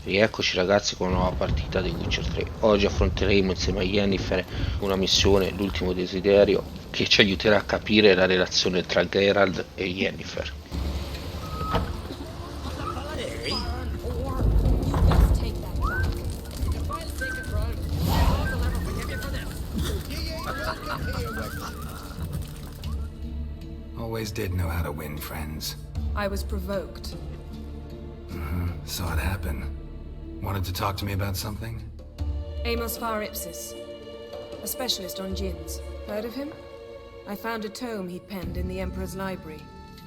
Rieccoci ragazzi con una nuova partita di Witcher 3. Oggi affronteremo insieme a Yennefer una missione, l'ultimo desiderio, che ci aiuterà a capire la relazione tra Geralt e Yennefer. Always did know how to win friends. I was provoked. Saw it happen. Wanted to talk to me about something? Amos Far Ipsis, a specialist on djinns. Heard of him? I found a tome he'd penned in the Emperor's library.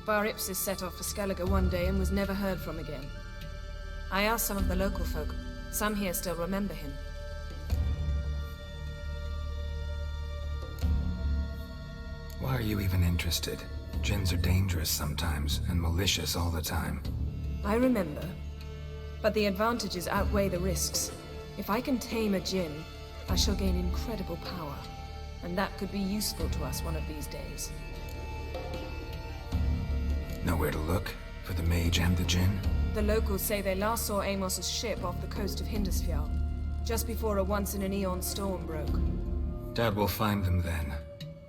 Far Ipsis set off for Skellige one day and was never heard from again. I asked some of the local folk. Some here still remember him. Why are you even interested? Djinns are dangerous sometimes, and malicious all the time. I remember. But the advantages outweigh the risks. If I can tame a djinn, I shall gain incredible power. And that could be useful to us one of these days. Nowhere to look? For the mage and the djinn? The locals say they last saw Amos's ship off the coast of Hindusfjall, just before a once-in-an-eon storm broke. Doubt we'll find them then.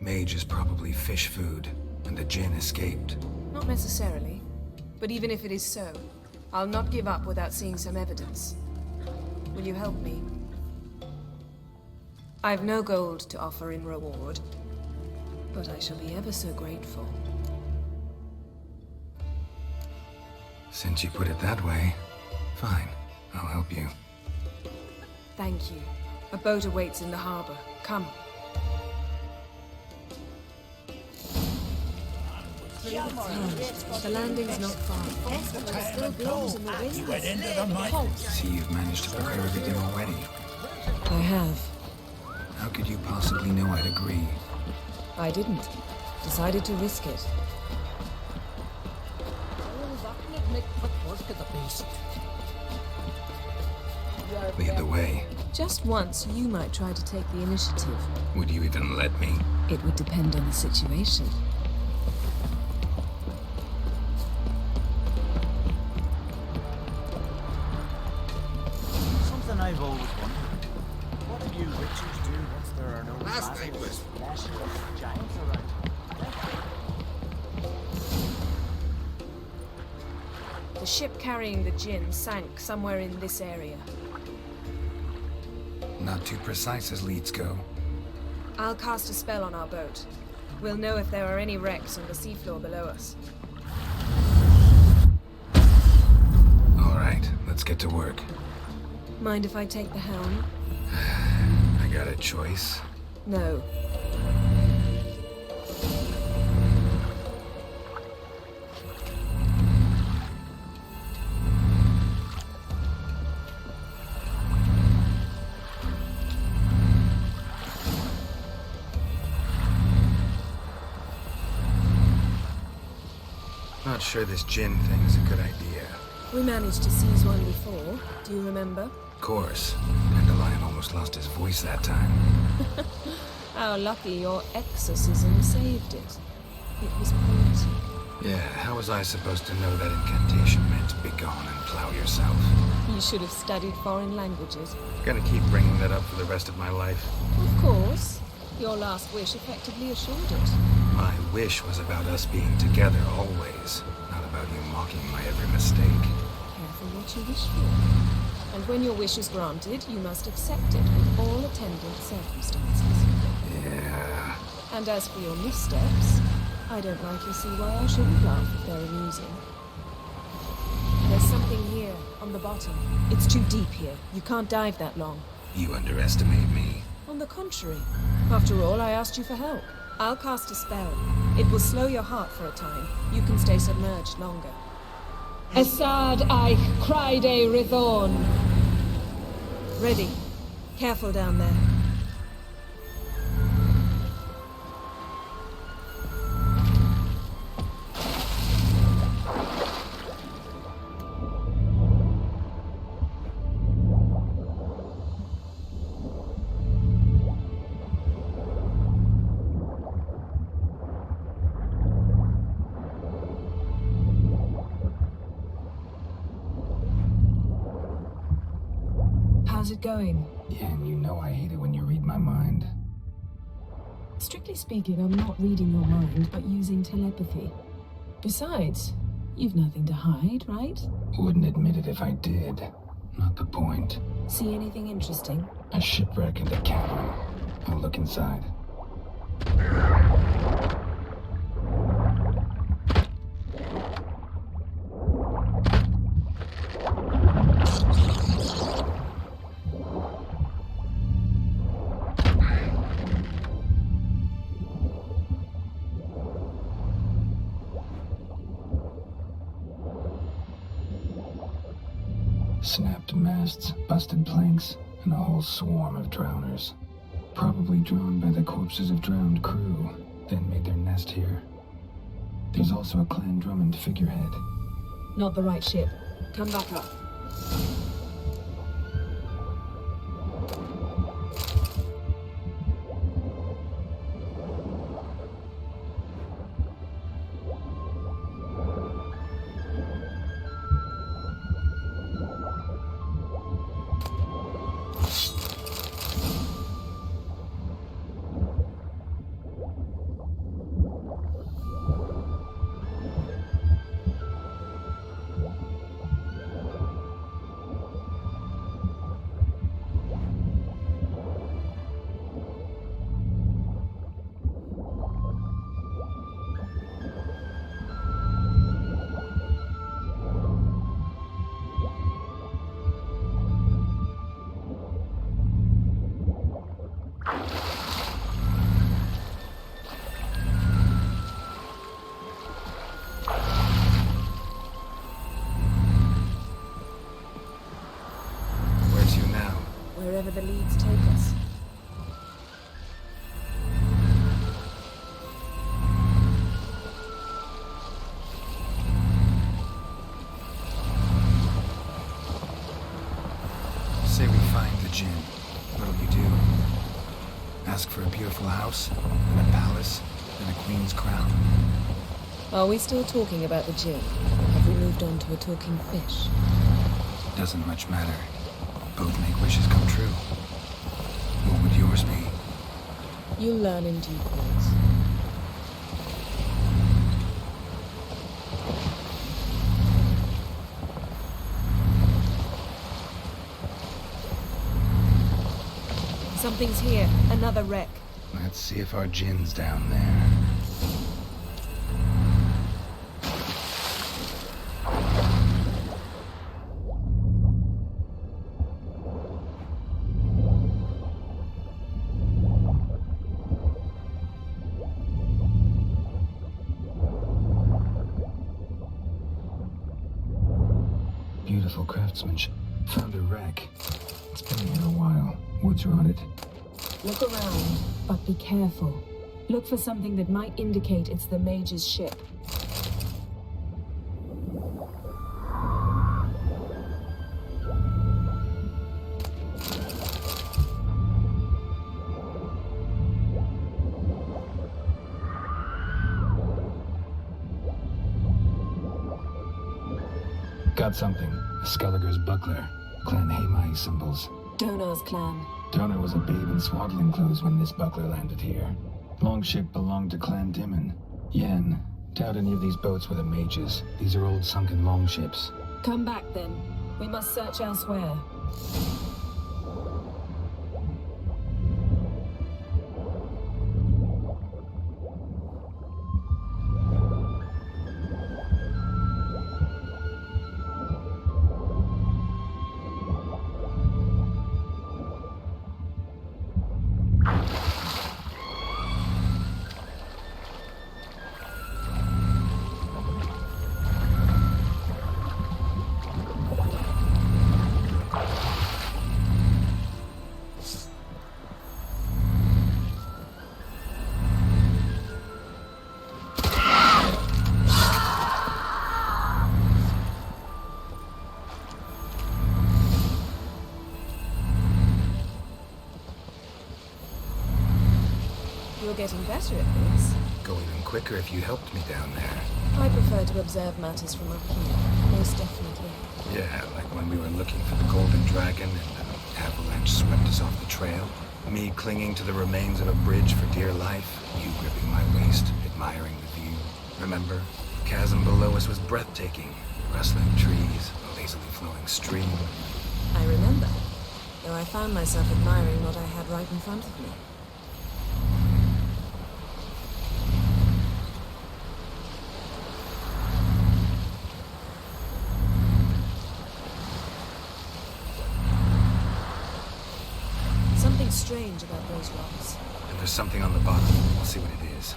Mage is probably fish food, and the djinn escaped. Not necessarily. But even if it is so, I'll not give up without seeing some evidence. Will you help me? I've no gold to offer in reward, but I shall be ever so grateful. Since you put it that way, fine. I'll help you. Thank you. A boat awaits in the harbor. Come. The landing's not far. It still blows in the wind. See, you've managed to prepare everything already. I have. How could you possibly know I'd agree? I didn't. Decided to risk it. Lead the way. Just once, you might try to take the initiative. Would you even let me? It would depend on the situation. Something I've always wondered. What do you witches do once there are no Last night was giants around? The ship carrying the djinn sank somewhere in this area. Not too precise as leads go. I'll cast a spell on our boat. We'll know if there are any wrecks on the seafloor below us. All right, let's get to work. Mind if I take the helm? I got a choice. No. Not sure this djinn thing is a good idea. We managed to seize one before. Do you remember? Of course. Dandelion almost lost his voice that time. How lucky your exorcism saved it. It was poetic. Yeah, how was I supposed to know that incantation meant begone and plow yourself? You should have studied foreign languages. Gonna keep bringing that up for the rest of my life. Of course. Your last wish effectively assured it. My wish was about us being together always, not about you mocking my every mistake. Careful what you wish for. And when your wish is granted, you must accept it with all attendant circumstances. Yeah. And as for your missteps, I don't rightly see why I shouldn't laugh if they're amusing. There's something here, on the bottom. It's too deep here. You can't dive that long. You underestimate me. On the contrary. After all, I asked you for help. I'll cast a spell. It will slow your heart for a time. You can stay submerged longer. Assad Eich Cride Rithorn. Ready. Careful down there. How's it going? Yeah, and you know I hate it when you read my mind. Strictly speaking, I'm not reading your mind, but using telepathy. Besides, you've nothing to hide, right? Wouldn't admit it if I did. Not the point. See anything interesting? A shipwreck and a cavern. I'll look inside. Snapped masts, busted planks, and a whole swarm of drowners. Probably drawn by the corpses of drowned crew, then made their nest here. There's also a Clan Drummond figurehead. Not the right ship. Come back up. Wherever the leads take us. Say we find the gin. What'll you do? Ask for a beautiful house, and a palace, and a queen's crown. Are we still talking about the gin? Have we moved on to a talking fish? Doesn't much matter. Both make wishes come true. What would yours be? You'll learn in due course. Something's here. Another wreck. Let's see if our gin's down there. Beautiful craftsmanship. Found a wreck. It's been here a while. Woods rotted. Look around, but be careful. Look for something that might indicate it's the mage's ship. Got something. Skelliger's buckler. Clan Haimai symbols. Donar's clan. Donar was a babe in swaddling clothes when this buckler landed here. Longship belonged to Clan Dimon. Yen. Doubt any of these boats were the mages. These are old sunken longships. Come back then. We must search elsewhere. You're getting better at this. Go even quicker if you helped me down there. I prefer to observe matters from up here, most definitely. Yeah, like when we were looking for the golden dragon and Avalanche swept us off the trail. Me clinging to the remains of a bridge for dear life. You gripping my waist, admiring the view. Remember? The chasm below us was breathtaking. Rustling trees, a lazily flowing stream. I remember, though I found myself admiring what I had right in front of me. Something strange about those rocks. And there's something on the bottom. We'll see what it is.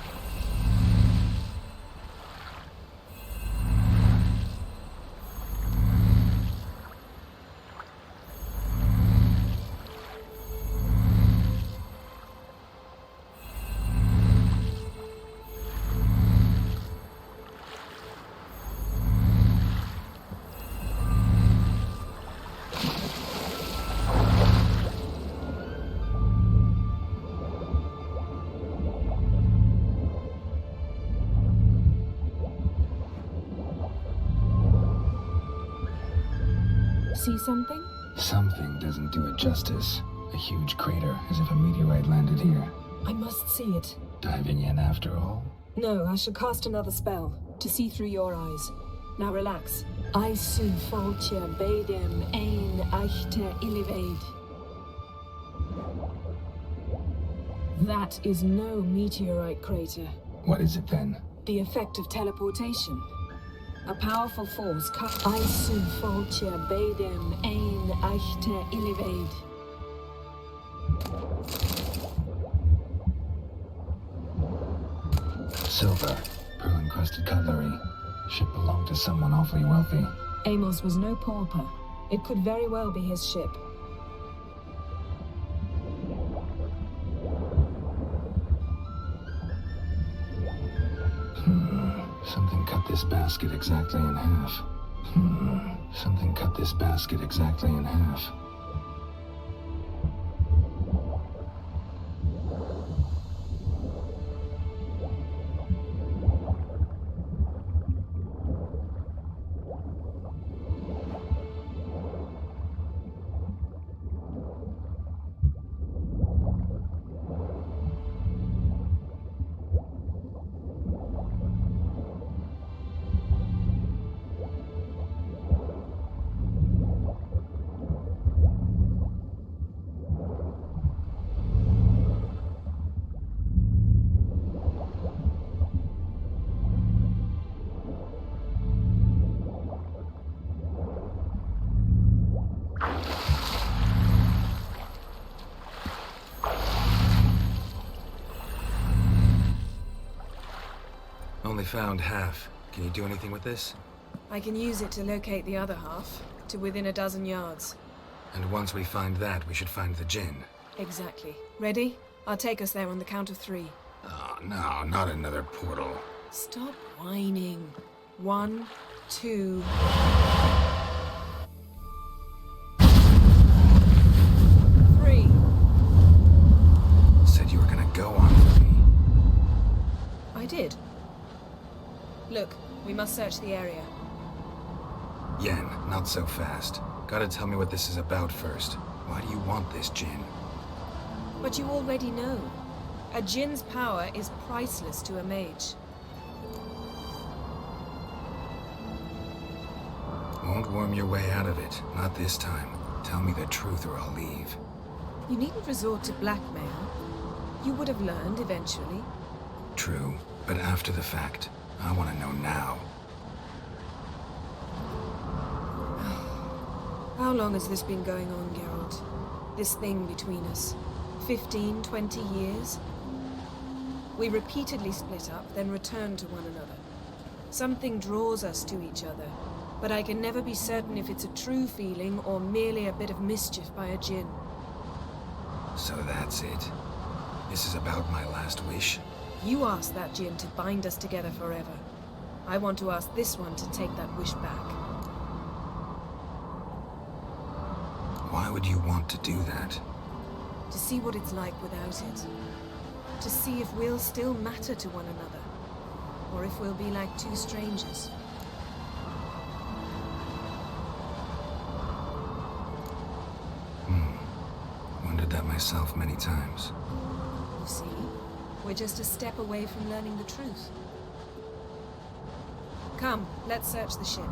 See something? Something doesn't do it justice. A huge crater, as if a meteorite landed here. I must see it. Diving in after all? No, I shall cast another spell, to see through your eyes. Now relax. I su falche bedem ein echte illivaid. That is no meteorite crater. What is it then? The effect of teleportation. A powerful force cut. I su falche bedem ein echte illivaid. Silver, pearl-encrusted cutlery. Ship belonged to someone awfully wealthy. Amos was no pauper. It could very well be his ship. Something cut this basket exactly in half. Something cut this basket exactly in half. Only found half. Can you do anything with this? I can use it to locate the other half, to within a dozen yards. And once we find that, we should find the djinn. Exactly. Ready? I'll take us there on the count of 3. Oh, no, not another portal. Stop whining. 1, 2... Said you were gonna go on with me. I did. Look, we must search the area. Yen, not so fast. Gotta tell me what this is about first. Why do you want this djinn? But you already know. A djinn's power is priceless to a mage. Won't worm your way out of it. Not this time. Tell me the truth or I'll leave. You needn't resort to blackmail. You would have learned eventually. True, but after the fact. I want to know now. How long has this been going on, Geralt? This thing between us? 15, 20 years? We repeatedly split up, then returned to one another. Something draws us to each other, but I can never be certain if it's a true feeling or merely a bit of mischief by a djinn. So that's it. This is about my last wish. You asked that djinn to bind us together forever. I want to ask this one to take that wish back. Why would you want to do that? To see what it's like without it. To see if we'll still matter to one another. Or if we'll be like two strangers. that myself many times. You see, we're just a step away from learning the truth. Come, let's search the ship.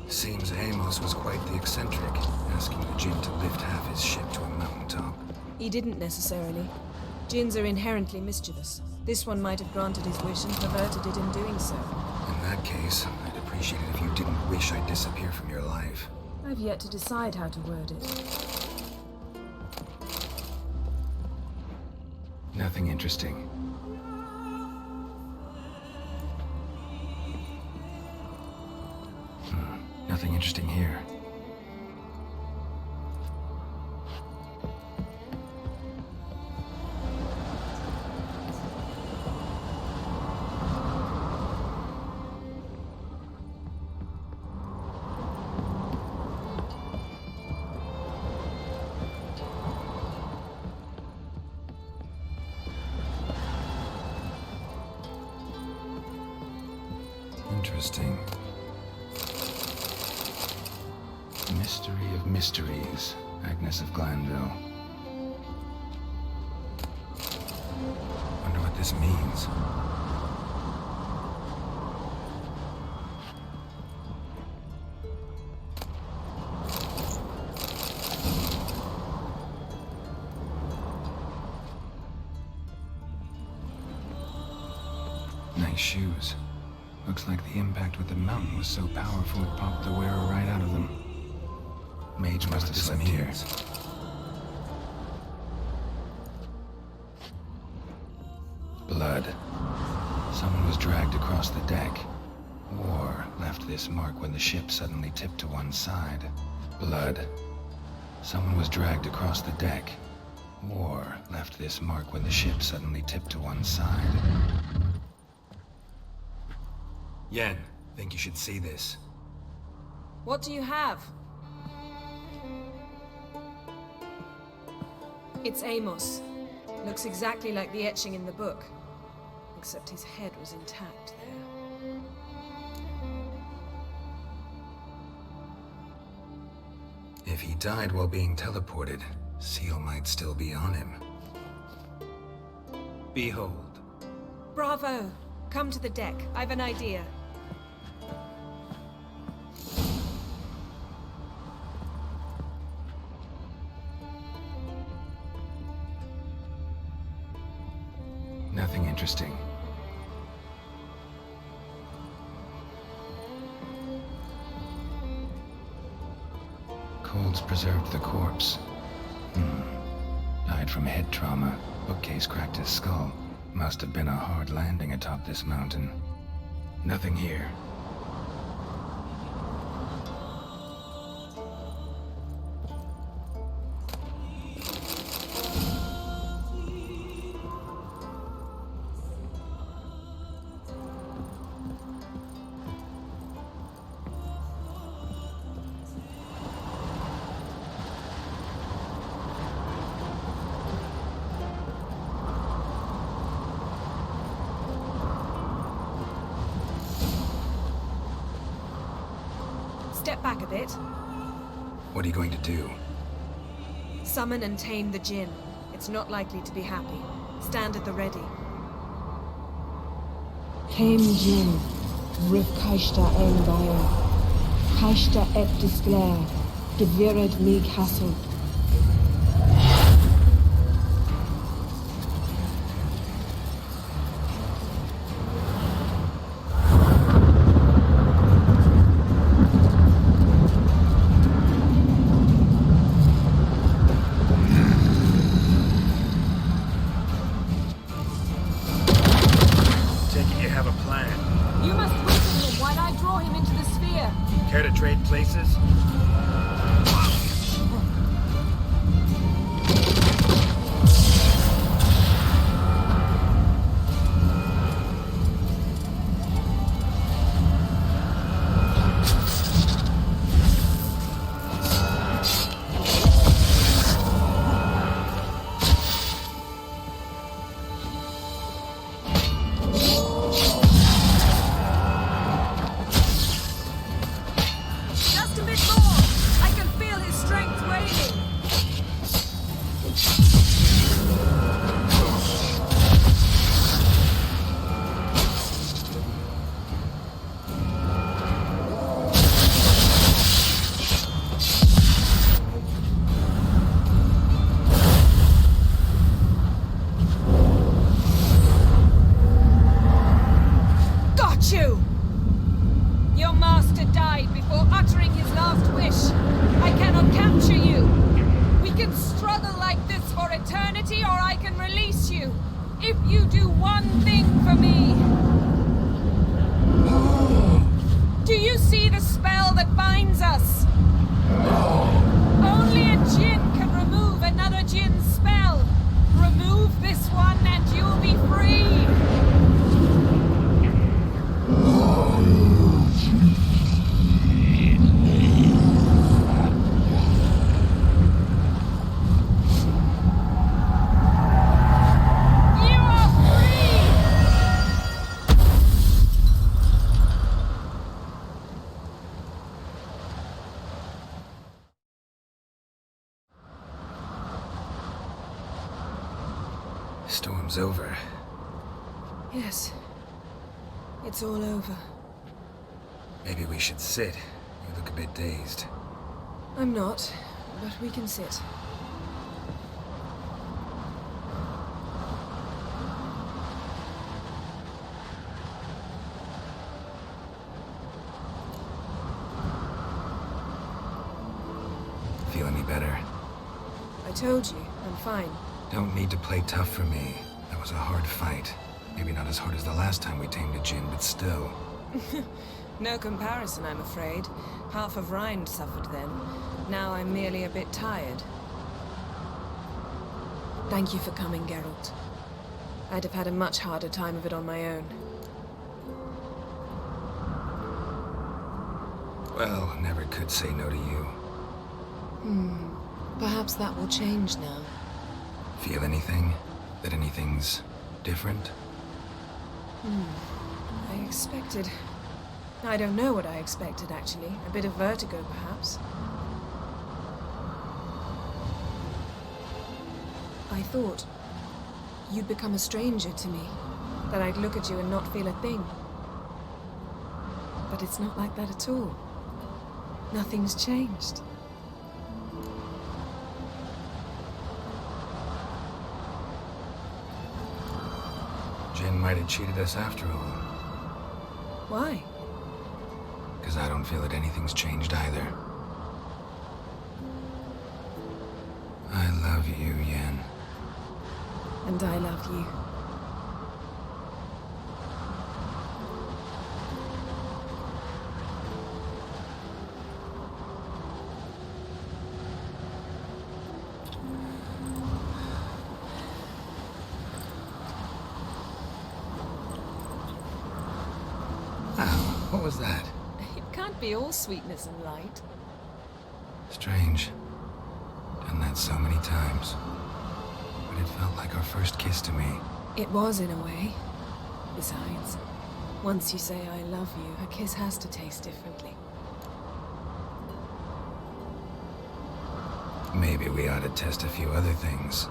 Seems Amos was quite the eccentric, asking the Jinn to lift half his ship to a mountaintop. He didn't necessarily. Jinns are inherently mischievous. This one might have granted his wish and perverted it in doing so. In that case, I'd appreciate it if you didn't wish I'd disappear from your life. I've yet to decide how to word it. Nothing interesting. Nothing interesting here. Interesting. Mystery of Mysteries, Agnes of Glanville. Wonder what this means. Nice shoes. Looks like the impact with the mountain was so powerful it popped the wearer right out of them. Mage must have slept here. Blood. Someone was dragged across the deck. War left this mark when the ship suddenly tipped to one side. Blood. Someone was dragged across the deck. War left this mark when the ship suddenly tipped to one side. Yen, think you should see this. What do you have? It's Amos. Looks exactly like the etching in the book. Except his head was intact there. If he died while being teleported, Seal might still be on him. Behold. Bravo! Come to the deck. I've an idea. Nothing interesting. Colds preserved the corpse. Died from head trauma. Bookcase cracked his skull. Must have been a hard landing atop this mountain. Nothing here. Step back a bit. What are you going to do? Summon and tame the Jinn. It's not likely to be happy. Stand at the ready. Tame Jinn, Rif Kaishta Engaya, Kaishta et Disclair, Gevired mig Hassel. You must wait him while I draw him into the sphere. Care to trade places? you do one thing for me? Do you see the spell that binds us? Only a djinn can remove another djinn's spell. Remove this one and you'll be free. You are free! Storm's over. Yes. It's all over. Maybe we should sit. You look a bit dazed. I'm not, but we can sit. Feel any better? I told you, I'm fine. Don't need to play tough for me. That was a hard fight. Maybe not as hard as the last time we tamed a djinn, but still. No comparison, I'm afraid. Half of Rind suffered then. Now I'm merely a bit tired. Thank you for coming, Geralt. I'd have had a much harder time of it on my own. Well, never could say no to you. Perhaps that will change now. Feel anything? That anything's different? I expected... I don't know what I expected, actually. A bit of vertigo, perhaps. I thought you'd become a stranger to me. That I'd look at you and not feel a thing. But it's not like that at all. Nothing's changed. Jinn might have cheated us after all. Why? Because I don't feel that anything's changed either. I love you, Yen. And I love you. What was that? It can't be all sweetness and light. Strange. Done that so many times. But it felt like our first kiss to me. It was, in a way. Besides, once you say I love you, a kiss has to taste differently. Maybe we ought to test a few other things.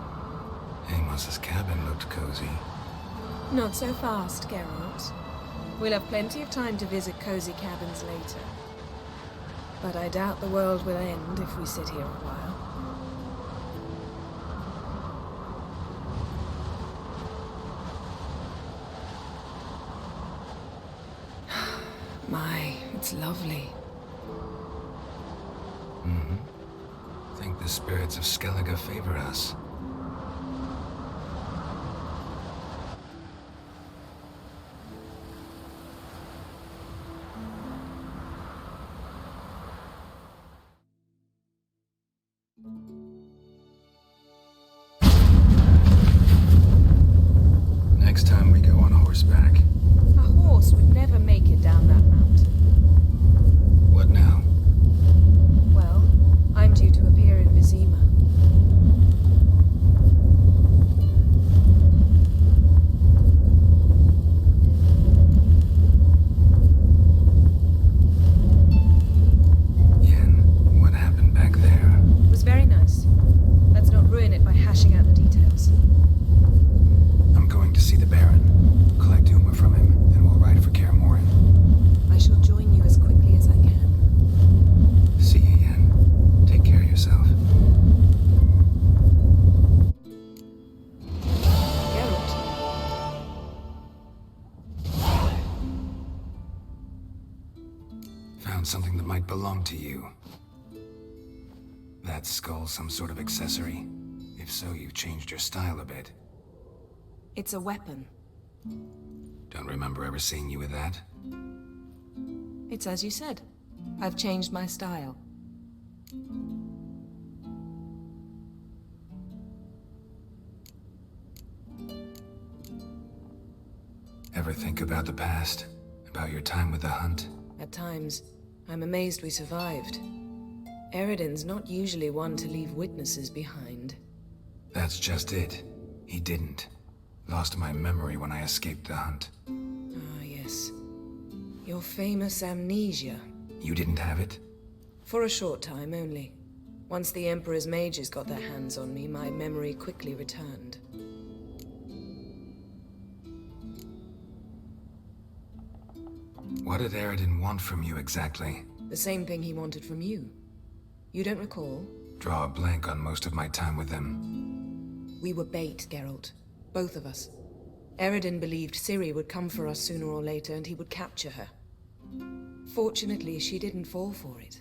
Amos's cabin looked cozy. Not so fast, Geralt. We'll have plenty of time to visit cozy cabins later. But I doubt the world will end if we sit here a while. My, it's lovely. Think the spirits of Skellige favor us. Next time we go on horseback. A horse would never make it down that mountain. What now? Well, I'm due to appear in Vestiamo. Yen, what happened back there? It was very nice. Let's not ruin it by hashing out the details. I'm going to see the Baron. Collect Uma from him, then we'll ride for Kaer Morhen. I shall join you as quickly as I can. See you, Yen. Take care of yourself. Geralt, Found something that might belong to you. That skull some sort of accessory? If so, you've changed your style a bit. It's a weapon. Don't remember ever seeing you with that. It's as you said. I've changed my style. Ever think about the past? About your time with the hunt? At times, I'm amazed we survived. Eridan's not usually one to leave witnesses behind. That's just it. He didn't. Lost my memory when I escaped the hunt. Ah, yes. Your famous amnesia. You didn't have it? For a short time only. Once the Emperor's mages got their hands on me, my memory quickly returned. What did Eridan want from you exactly? The same thing he wanted from you. You don't recall? Draw a blank on most of my time with them. We were bait, Geralt. Both of us. Eridan believed Ciri would come for us sooner or later and he would capture her. Fortunately, she didn't fall for it.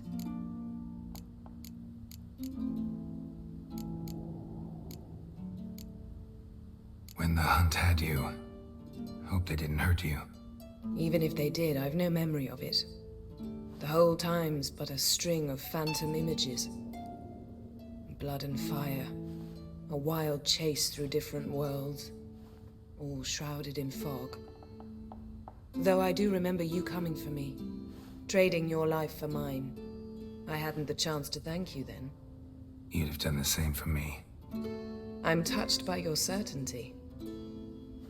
When the hunt had you, hope they didn't hurt you. Even if they did, I've no memory of it. The whole time's but a string of phantom images. Blood and fire. A wild chase through different worlds. All shrouded in fog. Though I do remember you coming for me. Trading your life for mine. I hadn't the chance to thank you then. You'd have done the same for me. I'm touched by your certainty.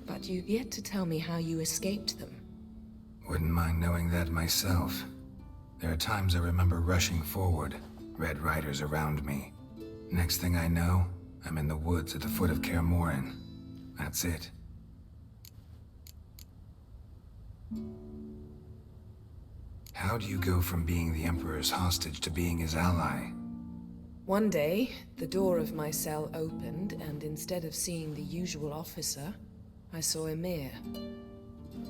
But you've yet to tell me how you escaped them. Wouldn't mind knowing that myself. There are times I remember rushing forward, red riders around me. Next thing I know, I'm in the woods at the foot of Kaer Morhen. That's it. How do you go from being the Emperor's hostage to being his ally? One day, the door of my cell opened, and instead of seeing the usual officer, I saw Emir.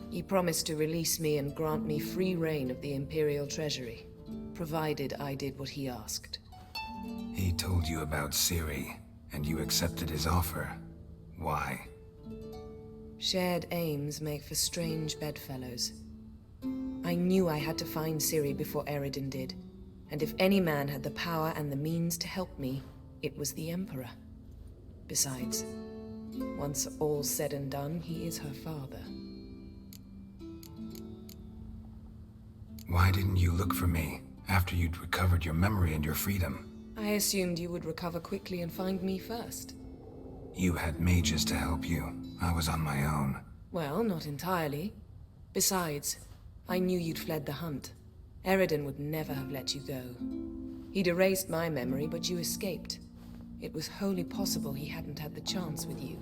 He promised to release me and grant me free reign of the Imperial Treasury, provided I did what he asked. He told you about Ciri, and you accepted his offer. Why? Shared aims make for strange bedfellows. I knew I had to find Ciri before Eridan did, and if any man had the power and the means to help me, it was the Emperor. Besides, once all's said and done, he is her father. Why didn't you look for me after you'd recovered your memory and your freedom? I assumed you would recover quickly and find me first. You had mages to help you. I was on my own. Well, not entirely. Besides, I knew you'd fled the hunt. Eridan would never have let you go. He'd erased my memory, but you escaped. It was wholly possible he hadn't had the chance with you.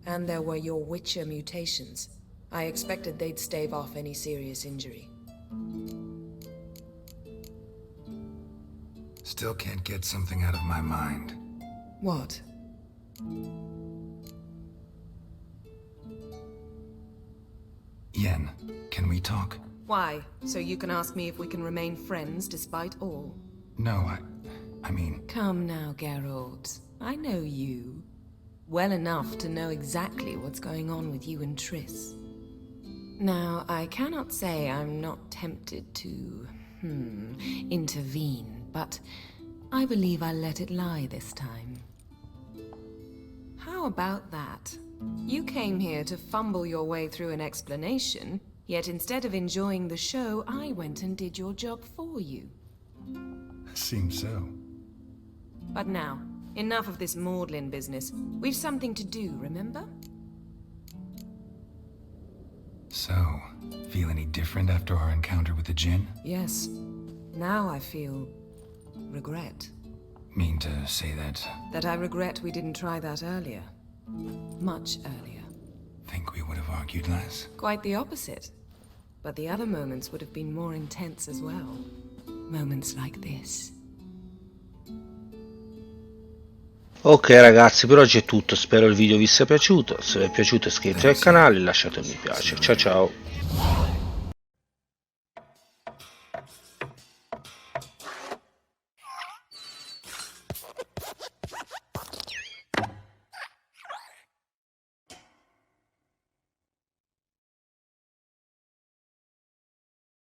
And there were your Witcher mutations. I expected they'd stave off any serious injury. Still can't get something out of my mind. What? Yen, can we talk? Why? So you can ask me if we can remain friends despite all? No, I mean... Come now, Geralt. I know you. Well enough to know exactly what's going on with you and Triss. Now, I cannot say I'm not tempted to, intervene, but I believe I'll let it lie this time. How about that? You came here to fumble your way through an explanation, yet instead of enjoying the show, I went and did your job for you. Seems so. But now, enough of this maudlin business. We've something to do, remember? So, feel any different after our encounter with the Djinn? Yes. Now I feel... regret. Mean to say that... That I regret we didn't try that earlier. Much earlier. Think we would have argued less? Quite the opposite. But the other moments would have been more intense as well. Moments like this. Ok ragazzi, per oggi è tutto, spero il video vi sia piaciuto. Se vi è piaciuto iscrivetevi al canale e lasciate un mi piace. Ciao ciao.